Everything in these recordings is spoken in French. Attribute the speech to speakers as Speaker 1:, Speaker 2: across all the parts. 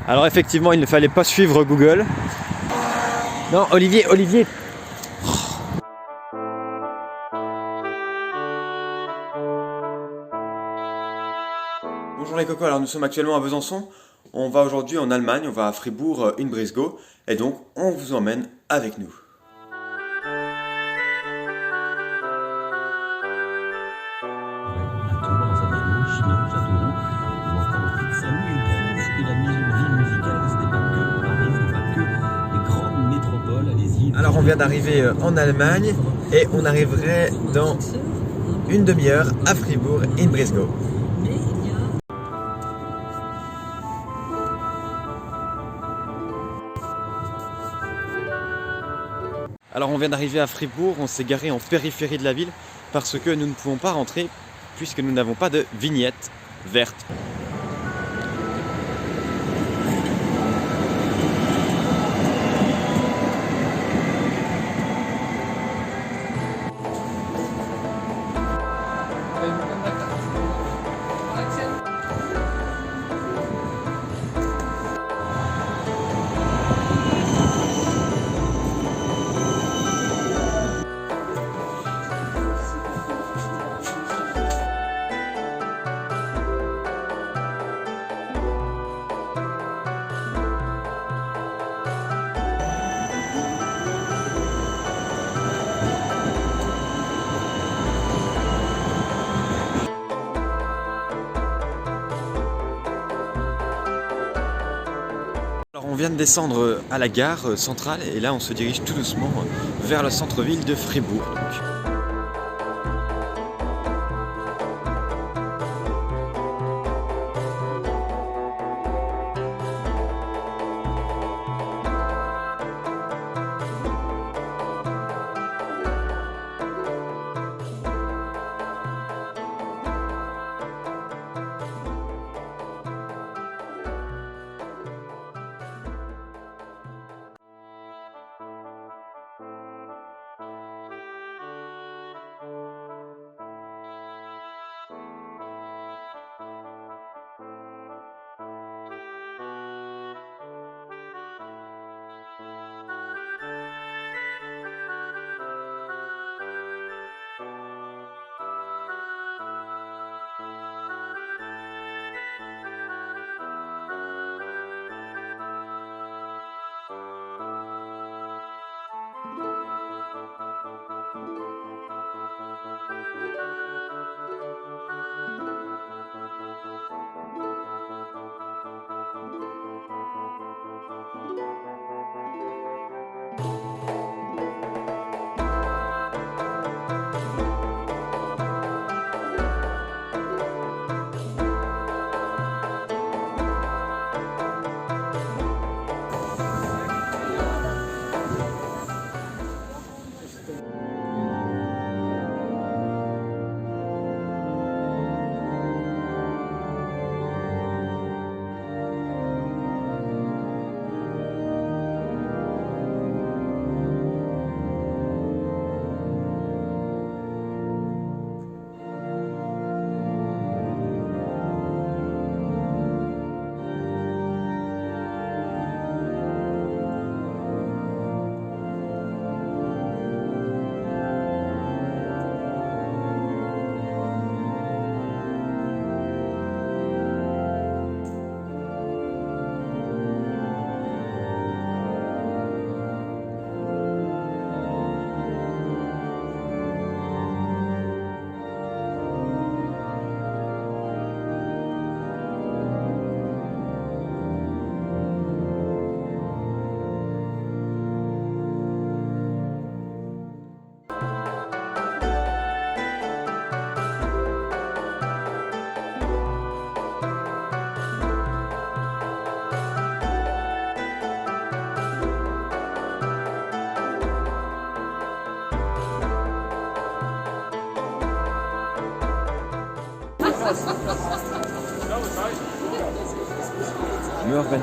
Speaker 1: Alors effectivement, il ne fallait pas suivre Google. Non, Olivier, Olivier. Bonjour les cocos, alors nous sommes actuellement à Besançon. On va aujourd'hui en Allemagne, on va à Fribourg-in-Brisgau. Et donc, on vous emmène avec nous. Alors on vient d'arriver en Allemagne et on arriverait dans une demi-heure à Fribourg-in-Brisgau. Alors on vient d'arriver à Fribourg, on s'est garé en périphérie de la ville parce que nous ne pouvons pas rentrer puisque nous n'avons pas de vignette verte. Alors on vient de descendre à la gare centrale et là on se dirige tout doucement vers le centre-ville de Fribourg. Morgen,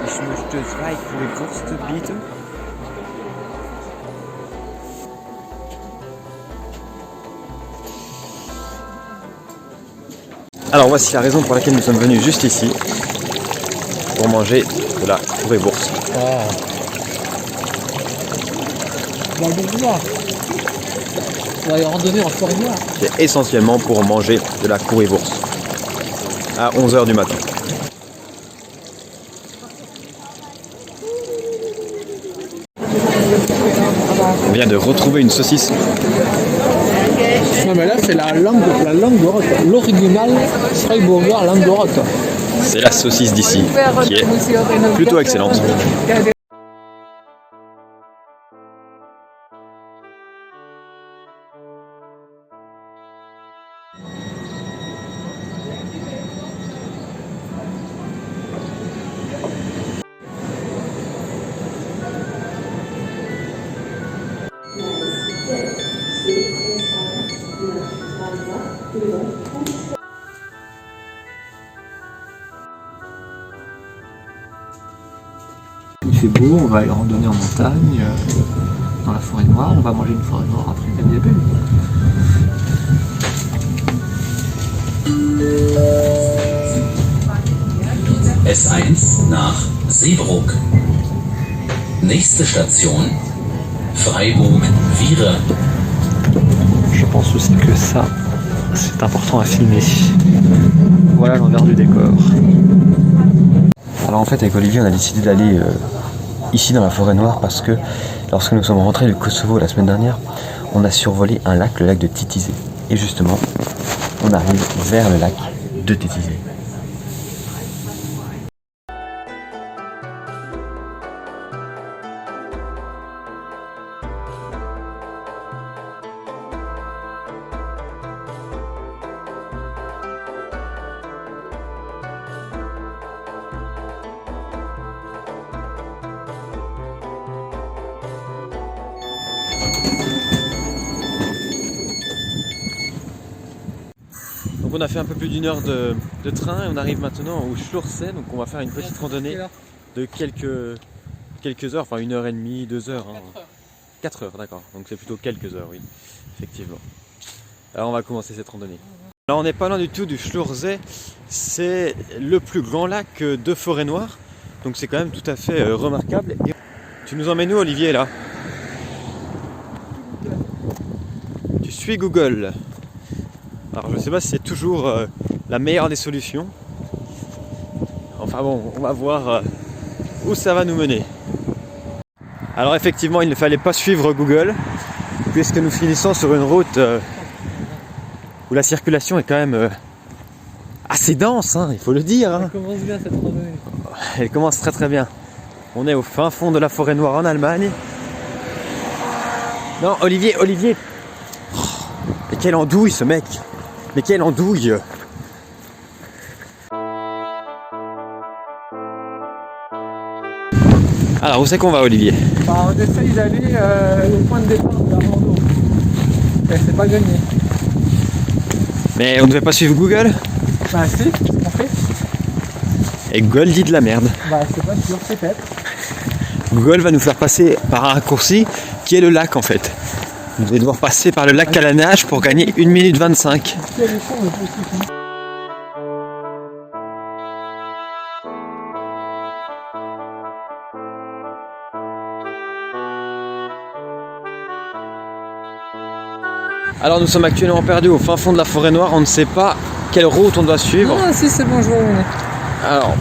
Speaker 1: ich möchte 2 Currywürste bieten. Alors voici la raison pour laquelle nous sommes venus juste ici. pour manger de la courée-bourse.
Speaker 2: Ah. Bah, bonjour. On va aller randonner en forêt noire.
Speaker 1: C'est essentiellement pour manger de la courée-bourse à 11 h du matin. On vient de retrouver une saucisse.
Speaker 2: Non mais là c'est la langue de l'original Freiburger Langue.
Speaker 1: C'est la saucisse d'ici qui est plutôt excellente.
Speaker 2: Il fait beau, on va aller randonner en montagne, dans la forêt noire, on va manger une forêt noire après le début.
Speaker 3: S1 nach Seebruck. Nächste Station Freiburg-Wiehre.
Speaker 2: Je pense aussi que ça, c'est important à filmer. Voilà l'envers du décor.
Speaker 1: Alors en fait avec Olivier on a décidé d'aller ici dans la forêt noire parce que lorsque nous sommes rentrés du Kosovo la semaine dernière, on a survolé un lac, le lac de Titisé. Et justement, on arrive vers le lac de Titisé. Donc on a fait un peu plus d'1 heure de train et on arrive maintenant au Schlursee, donc on va faire une petite randonnée de quelques heures, enfin 1h30, 2 heures. 4 heures, d'accord, donc c'est plutôt quelques heures, oui, effectivement. Alors on va commencer cette randonnée. Alors on n'est pas loin du tout du Schlursee, c'est le plus grand lac de Forêt-Noire, donc c'est quand même tout à fait remarquable. Et tu nous emmènes où Olivier là? Tu suis Google. Alors je ne sais pas si c'est toujours la meilleure des solutions. Enfin bon, on va voir où ça va nous mener. Alors effectivement, il ne fallait pas suivre Google, puisque nous finissons sur une route où la circulation est quand même assez dense, hein, il faut le dire.
Speaker 2: Elle commence bien cette randonnée.
Speaker 1: Elle commence très très bien. On est au fin fond de la forêt noire en Allemagne. Non, Olivier. Oh, mais quelle andouille ce mec! Mais quelle andouille! Alors où c'est qu'on va Olivier?
Speaker 2: Bah, on essaye d'aller au point de départ de la rando. Et c'est pas gagné.
Speaker 1: Mais on ne devait pas suivre Google?
Speaker 2: Bah si, c'est ce qu'on fait.
Speaker 1: Et Google dit de la merde.
Speaker 2: Bah c'est pas sûr, peut-être.
Speaker 1: Google va nous faire passer par un raccourci qui est le lac en fait. Vous allez devoir passer par le lac à la nage pour gagner 1 minute 25. Alors nous sommes actuellement perdus au fin fond de la forêt noire, on ne sait pas quelle route on doit suivre.
Speaker 2: Ah si c'est bon, je vois où on est.
Speaker 1: Alors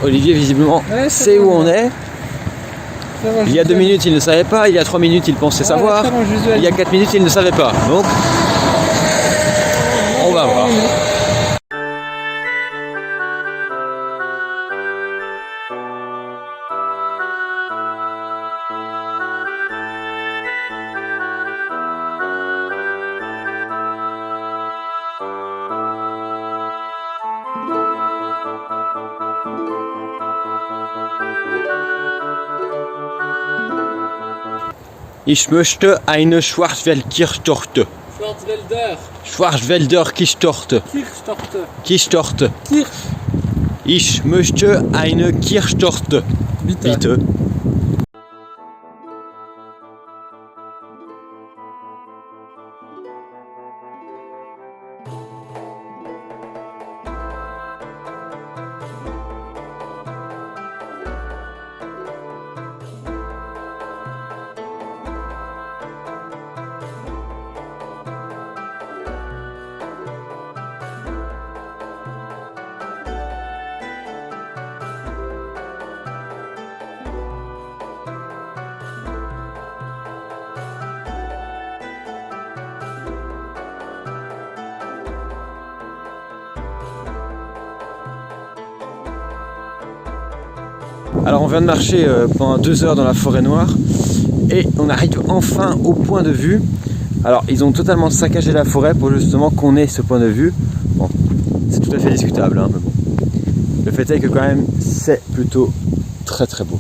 Speaker 1: Olivier visiblement
Speaker 2: Ouais,
Speaker 1: sait où on est.
Speaker 2: Bon,
Speaker 1: Il y a 2 minutes il ne savait pas, il y a 3 minutes il pensait savoir,
Speaker 2: bon,
Speaker 1: il y a 4 minutes il ne savait pas. Donc on va voir. Ich möchte eine Schwarzwaldkirschtorte. Schwarzwälder Kirschtorte. Kirschtorte. Ich möchte eine Kirschtorte. Bitte. Alors on vient de marcher pendant 2 heures dans la forêt noire et on arrive enfin au point de vue. Alors ils ont totalement saccagé la forêt pour justement qu'on ait ce point de vue. Bon, c'est tout à fait discutable, hein, mais bon. Le fait est que quand même c'est plutôt très très beau.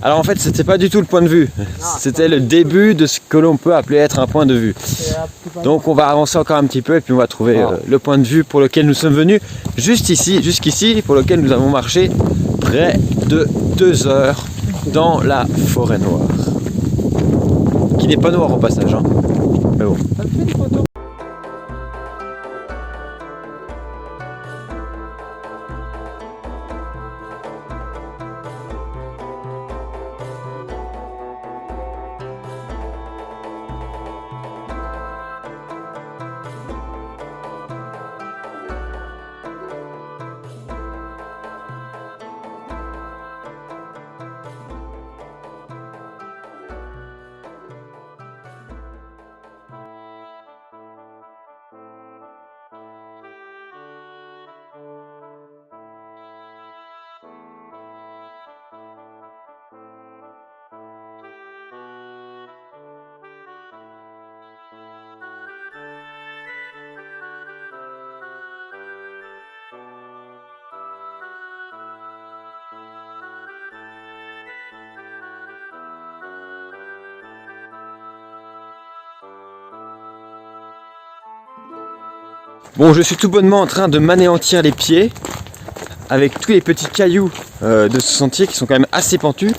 Speaker 1: Alors en fait c'était pas du tout le point de vue, c'était le début de ce que l'on peut appeler être un point de vue. Donc on va avancer encore un petit peu et puis on va trouver le point de vue pour lequel nous sommes venus juste ici, jusqu'ici, pour lequel nous avons marché près de 2 heures dans la forêt noire. Qui n'est pas noire au passage, hein. Mais bon. Bon, je suis tout bonnement en train de m'anéantir les pieds avec tous les petits cailloux de ce sentier qui sont quand même assez pentus.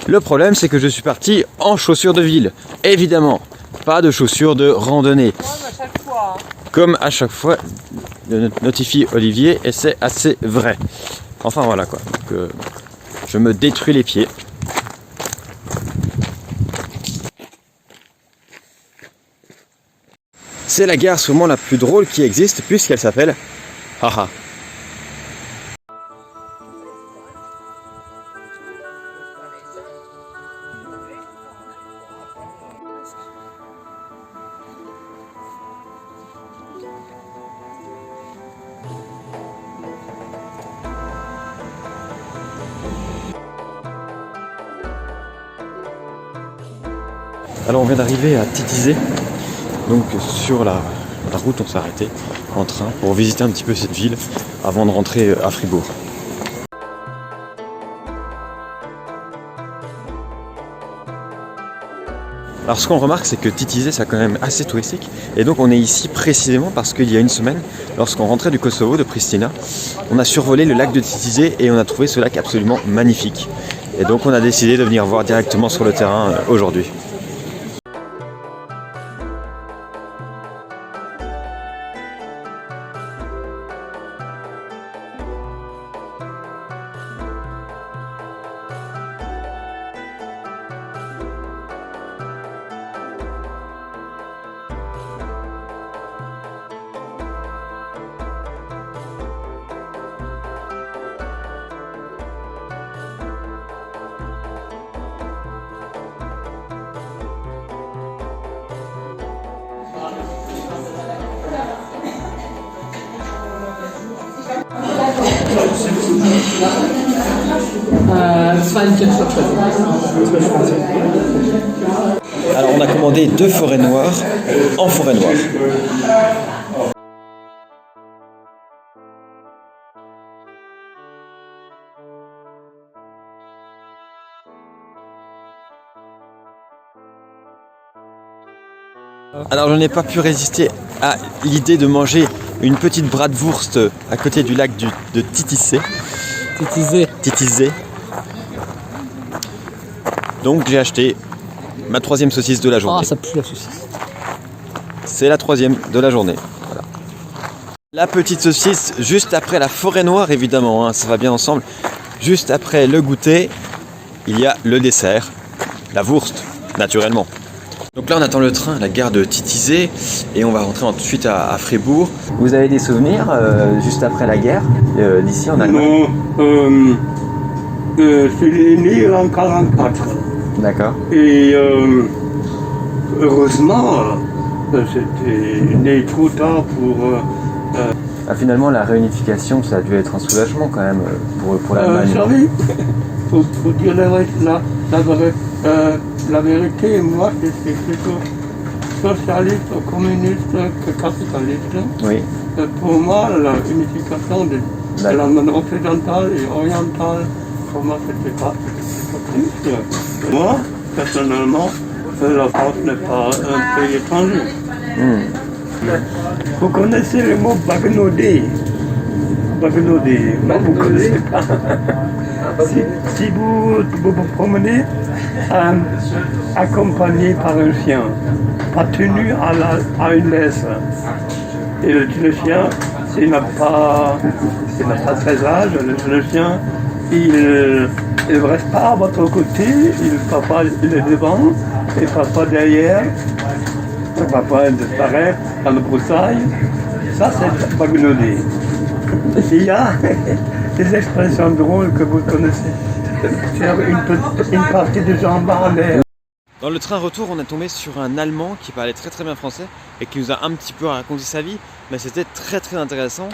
Speaker 1: Le problème, c'est que je suis parti en chaussures de ville. Évidemment, pas de chaussures de randonnée. Comme à chaque fois, notifie Olivier, et c'est assez vrai. Enfin voilà quoi, donc, je me détruis les pieds. C'est la gare sûrement la plus drôle qui existe puisqu'elle s'appelle Haha. Alors on vient d'arriver à Titisé. Donc sur la route on s'est arrêté en train pour visiter un petit peu cette ville avant de rentrer à Fribourg. Alors ce qu'on remarque c'est que Titisé c'est quand même assez touristique et donc on est ici précisément parce qu'il y a une semaine lorsqu'on rentrait du Kosovo, de Pristina, on a survolé le lac de Titisé et on a trouvé ce lac absolument magnifique. Et donc on a décidé de venir voir directement sur le terrain aujourd'hui. Alors on a commandé 2 forêts noires en forêt noire. Alors je n'ai pas pu résister à l'idée de manger une petite bratwurst à côté du lac de Titisé. Titisé. Donc j'ai acheté ma 3e saucisse de la journée.
Speaker 2: Ah, ça pue la saucisse.
Speaker 1: C'est la 3e de la journée. Voilà. La petite saucisse juste après la forêt noire évidemment, hein, ça va bien ensemble. Juste après le goûter, il y a le dessert, la wurst, naturellement. Donc là on attend le train à la gare de Titisé et on va rentrer ensuite à Fribourg. Vous avez des souvenirs juste après la guerre d'ici en Allemagne?
Speaker 4: Non, C'est né en 1944.
Speaker 1: D'accord.
Speaker 4: Et heureusement, c'était né trop tard pour...
Speaker 1: Ah, finalement, la réunification, ça a dû être un soulagement quand même pour l'Allemagne.
Speaker 4: Vous savez, faut dire la vérité, moi, c'est plutôt socialiste, communiste que capitaliste.
Speaker 1: Oui.
Speaker 4: Pour moi, la unification de l'Allemagne occidentale et orientale, pour moi, c'était pas plus. Moi, personnellement, la France n'est pas un pays étranger. Vous connaissez le mot bagnoder? Bagnoder, non, vous ne connaissez pas. Si vous vous promenez accompagné par un chien, pas tenu à une laisse, et le chien, s'il n'a pas 13 âges, le chien, il ne reste pas à votre côté, il est devant, et papa derrière, papa disparaît dans le broussaille. Ça, c'est bagnoder. Il y a des expressions drôles que vous connaissez. Faire une partie de jambes en l'air.
Speaker 1: Dans le train retour, on est tombé sur un Allemand qui parlait très très bien français et qui nous a un petit peu raconté sa vie, mais c'était très très intéressant.